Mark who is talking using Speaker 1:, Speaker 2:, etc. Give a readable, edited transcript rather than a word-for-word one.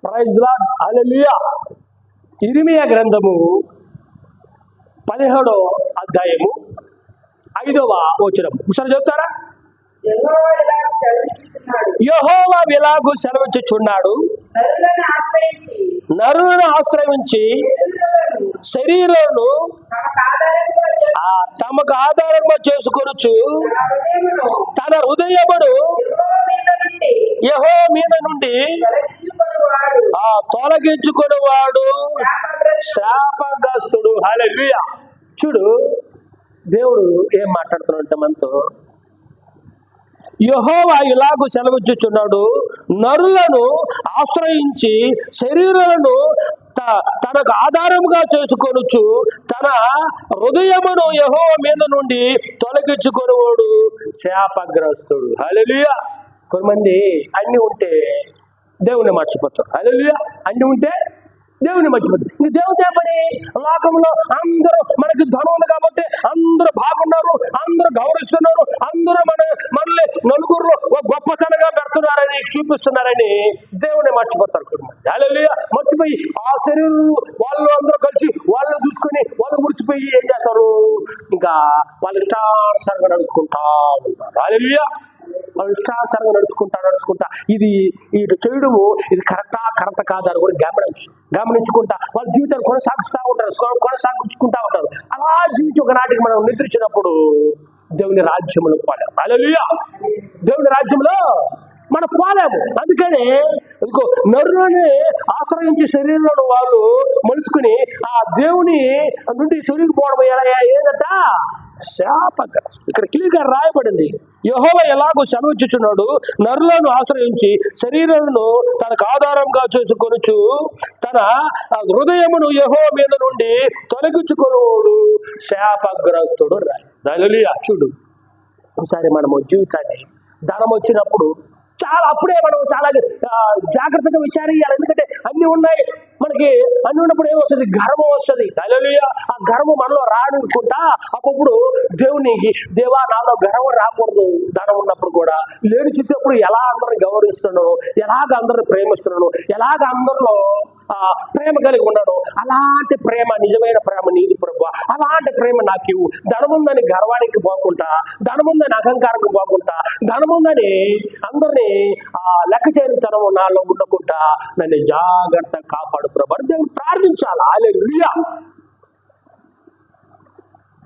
Speaker 1: Praise lord, హల్లెలూయా. ఇర్మీయా గ్రంథము 17వ అధ్యాయము 5వ వచనం ఒకసారి చెప్తారా? యెహోవా ఇలాగు సెలవిచ్చుచున్నాడు, నరులను ఆశ్రయించి శరీరాలను తమకు ఆధారంగా చేసుకొనుచు తన హృదయమును యెహోవా మీద నుండి తొలగించుకునేవాడు శాపగ్రస్తుడు. హల్లెలూయా. చూడు, దేవుడు ఏం మాట్లాడుతున్నాడంటే మనతో, యెహోవా ఇలాగు సెలవిచ్చుచున్నాడు, నరులను ఆశ్రయించి శరీరాలను తనకు ఆధారముగా చేసుకొనుచు తన హృదయమును యెహోవా మీద నుండి తొలగించుకొనివాడు శాపగ్రస్తుడు. హల్లెలూయా. కొంతమంది అన్ని ఉంటే దేవుణ్ణి మర్చిపోతారు. హల్లెలూయా. అన్ని ఉంటే దేవుని మర్చిపోతారు. ఇంక దేవుని పని, లోకంలో అందరూ మనకి ధనం ఉంది కాబట్టి అందరూ బాగున్నారు, అందరూ గౌరవిస్తున్నారు, అందరూ మనల్ని నలుగురులో ఒక గొప్పతనంగా పెడుతున్నారని చూపిస్తున్నారని దేవుని మర్చిపోతారు. హల్లెలూయా. మర్చిపోయి ఆ శరీరం వాళ్ళు అందరూ కలిసి వాళ్ళు చూసుకొని వాళ్ళు మురిసిపోయి ఏం చేస్తారు, ఇంకా వాళ్ళు ఇష్టానుసారంగా నడుచుకుంటా ఉంటారు. హల్లెలూయా. వాళ్ళు ఇష్టాచారంగా నడుచుకుంటా ఇది ఇటు చేయడము ఇది కరెక్ట్ కాదు అని కూడా గమనించుకుంటా వాళ్ళ జీవితాన్ని కొనసాగించుకుంటా ఉంటారు. అలా జీవించి ఒకనాటికి మనం నిద్రించినప్పుడు దేవుని రాజ్యంలో పోలేము. హల్లెలూయా. దేవుని రాజ్యంలో మనం పోలేము. అందుకని ఇంకో నరులని ఆశ్రయించే శరీరంలో వాళ్ళు మలుచుకుని ఆ దేవుని నుండి తొలగిపోవడం ఏదంట శాపగ్రస్తం. ఇక్కడ క్లియర్గా రాయబడింది, యెహోవా ఎలాగో సెలవిచ్చుచున్నాడు, నరులను ఆశ్రయించి శరీరాలను తనకు ఆధారంగా చేసుకొనుచు తన హృదయమును యెహోవా మీద నుండి తొలగించుకొనువాడు శాపగ్రస్తుడు. హల్లెలూయా. చూడు, ఒకసారి మనము జీవితాన్ని ధనం వచ్చినప్పుడు అప్పుడే మనం చాలా జాగ్రత్తగా విచారించాలి. ఎందుకంటే అన్ని ఉన్నాయి, మనకి అన్ని ఉన్నప్పుడు ఏమొస్తుంది, గర్వం వస్తుంది. హల్లెలూయా. ఆ గర్వం మనలో రానుకుంటా అప్పుడు దేవునికి, దేవా నాలో గర్వం రాకూడదు. ధనం ఉన్నప్పుడు కూడా లేని స్థితి అప్పుడు ఎలా అందరిని గౌరవిస్తున్నాను, ఎలాగ అందరిని ప్రేమిస్తున్నాను, ఎలాగ అందరిలో ప్రేమ కలిగి ఉన్నాను, అలాంటి ప్రేమ నిజమైన ప్రేమ నీది ప్రభువా, అలాంటి ప్రేమ నాకు ఇవ్వు. ధనముందని గర్వానికి పోకుండా, ధనముందని అహంకారానికి పోకుండా, ధనముందని అందరినీ లెక్క చేయని తనం నాలో ఉండకుండా నన్ను జాగ్రత్తగా కాపాడు ప్రభు. దేవుడు ప్రార్థించాలి. హల్లెలూయా.